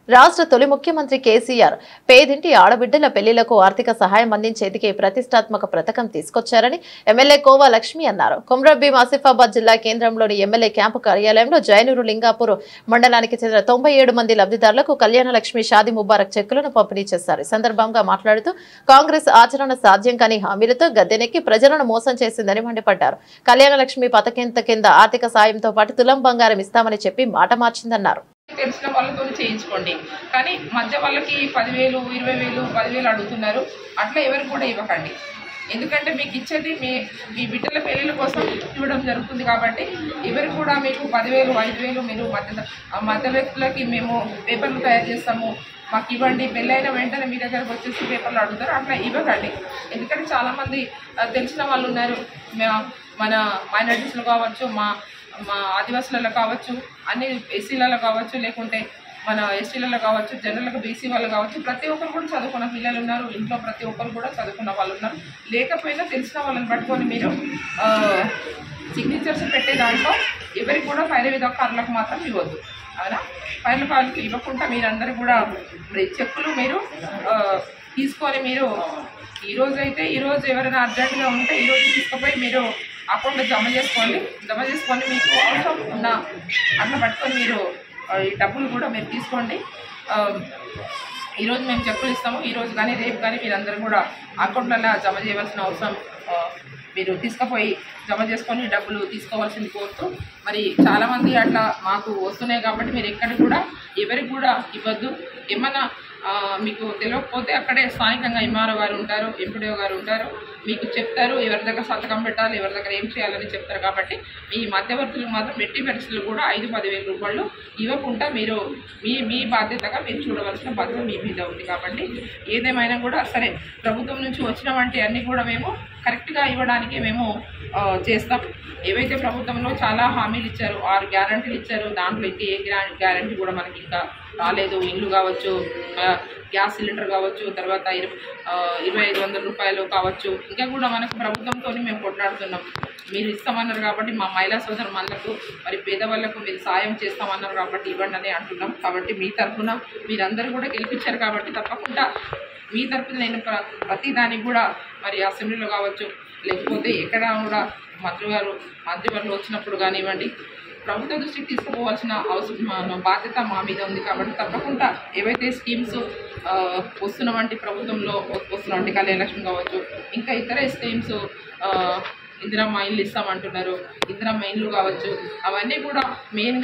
రాష్ట్ర తొలి ముఖ్యమంత్రి కేసీఆర్ పేదింటి ఆడబిడ్డల పెళ్లిలకు ఆర్థిక సహాయం అందించేందుకే ప్రతిష్టాత్మక పథకం తీసుకొచ్చారని ఎమ్మెల్యే కోవా లక్ష్మి అన్నారు. కొమ్రభీం ఆసిఫాబాద్ జిల్లా కేంద్రంలోని ఎమ్మెల్యే క్యాంపు కార్యాలయంలో జైనూరు లింగాపూర్ మండలానికి చెందిన 97 మంది లబ్ధిదారులకు కళ్యాణ లక్ష్మి షాదీ ముబారక్ చెక్కులను పంపిణీ చేశారు. ఈ సందర్భంగా మాట్లాడుతూ కాంగ్రెస్ ఆచరణ సాధ్యం కాని హామీలతో గద్దెనెక్కి ప్రజలను మోసం చేసిందని మండిపడ్డారు. కళ్యాణ లక్ష్మి పథకం కింద ఆర్థిక సాయంతో పాటు తులం బంగారం ఇస్తామని చెప్పి మాట మార్చిందన్నారు. తెలిసిన వాళ్ళతో చేయించుకోండి, కానీ మధ్య వాళ్ళకి 10,000, 20,000, 10,000 అడుగుతున్నారు. అట్లా ఎవరు కూడా ఇవ్వకండి. ఎందుకంటే మీకు ఇచ్చేది మీ బిడ్డల పెళ్లిళ్ళ కోసం ఇవ్వడం జరుగుతుంది. కాబట్టి ఎవరు కూడా మీకు 10,000, 5,000 మీరు మధ్య వ్యక్తులకి మేము పేపర్లు తయారు చేస్తాము, మాకు ఇవ్వండి, పెళ్ళైన వెంటనే మీ దగ్గరకు వచ్చేసి పేపర్లు అడుగుతారు. అట్లా ఇవ్వకండి. ఎందుకంటే చాలామంది తెలిసిన వాళ్ళు ఉన్నారు. మన మైనారిటీస్లో కావచ్చు, మా ఆదివాసులలో కావచ్చు, అన్ని ఎస్సీలలో కావచ్చు, లేకుంటే మన ఎస్టీలలో కావచ్చు, జనరల్గా బీసీ వాళ్ళు కావచ్చు, ప్రతి ఒక్కరు కూడా చదువుకున్న పిల్లలు ఉన్నారు. ఇంట్లో ప్రతి ఒక్కరు కూడా చదువుకున్న వాళ్ళు ఉన్నారు. లేకపోయినా తెలిసిన వాళ్ళని పట్టుకొని మీరు సిగ్నేచర్స్ పెట్టే దాంట్లో ఎవరికి కూడా పైరవిధకారులకు మాత్రం ఇవ్వద్దు. అవునా? పైరవిధకారులకు ఇవ్వకుండా మీరందరూ కూడా చెక్కులు మీరు తీసుకొని మీరు ఈరోజు ఎవరైనా అర్జెంటుగా ఉంటే ఈరోజు తీసుకుపోయి మీరు అకౌంట్లో జమ చేసుకొని మీకు అవసరం ఉన్న అట్లా పట్టుకొని మీరు ఈ డబ్బులు కూడా మీరు తీసుకోండి. ఈరోజు మేము చెక్కులు ఇస్తాము, ఈరోజు కానీ రేపు కానీ మీరందరూ కూడా అకౌంట్లలో జమ చేయవలసిన అవసరం మీరు తీసుకుపోయి జమ చేసుకొని డబ్బులు తీసుకోవాల్సింది కోరుతూ, మరి చాలామంది అట్లా మాకు వస్తున్నాయి కాబట్టి మీరు ఎక్కడ కూడా ఎవరికి కూడా ఇవ్వద్దు. ఏమన్నా మీకు తెలియకపోతే అక్కడే స్థానికంగా ఎంఆర్ఓ గారు ఉంటారు, ఎంపీడీఓ గారు ఉంటారు, మీకు చెప్తారు ఎవరి దగ్గర సంతకం పెట్టాలి, ఎవరి దగ్గర ఏం చేయాలని చెప్తారు. కాబట్టి మీ మధ్యవర్తులకు మాత్రం ఎట్టి పరిస్థితులు కూడా 5-10,000 రూపాయలు ఇవ్వకుండా మీరు మీ బాధ్యతగా మీరు చూడవలసిన బాధ్యత మీ మీద ఉంది. కాబట్టి ఏదేమైనా కూడా సరే, ప్రభుత్వం నుంచి వచ్చినవంటి అన్నీ కూడా మేము కరెక్ట్గా ఇవ్వడానికి మేము చేస్తాం. ఏవైతే ప్రభుత్వంలో చాలా హామీలు ఇచ్చారు, 6 గ్యారంటీలు ఇచ్చారు, దాంట్లో ఇంకా ఏ గ్యారంటీ కూడా మనకి ఇంకా రాలేదు. ఇల్లు కావచ్చు, గ్యాస్ సిలిండర్ కావచ్చు, తర్వాత 2,500 రూపాయలు కావచ్చు, ఇంకా కూడా మనకు ప్రభుత్వంతో మేము కొట్లాడుతున్నాం. మీరు ఇస్తామన్నారు కాబట్టి మా మహిళా సోదరులకు, మరి పేదవాళ్లకు మీరు సాయం చేస్తామన్నారు కాబట్టి ఇవ్వండి అని అంటున్నాం. కాబట్టి మీ తరఫున మీరందరూ కూడా గెలిపించారు కాబట్టి తప్పకుండా మీ తరఫున నేను ప్రతి దానికి కూడా మరి అసెంబ్లీలో కావచ్చు, లేకపోతే ఎక్కడ కూడా మంత్రివర్లు వచ్చినప్పుడు కానివ్వండి, ప్రభుత్వ దృష్టికి తీసుకుపోవాల్సిన అవసరం బాధ్యత మా మీద ఉంది. కాబట్టి తప్పకుండా ఏవైతే స్కీమ్స్ వస్తున్నవంటి ప్రభుత్వంలో వస్తున్నవంటి కళ్యాణ లక్ష్మి కావచ్చు, ఇంకా ఇతర స్కీమ్స్ ఇందిరమ్మ ఇల్లు ఇస్తామంటున్నారు, ఇందిరమ్మ ఇల్లు కావచ్చు, అవన్నీ కూడా మెయిన్గా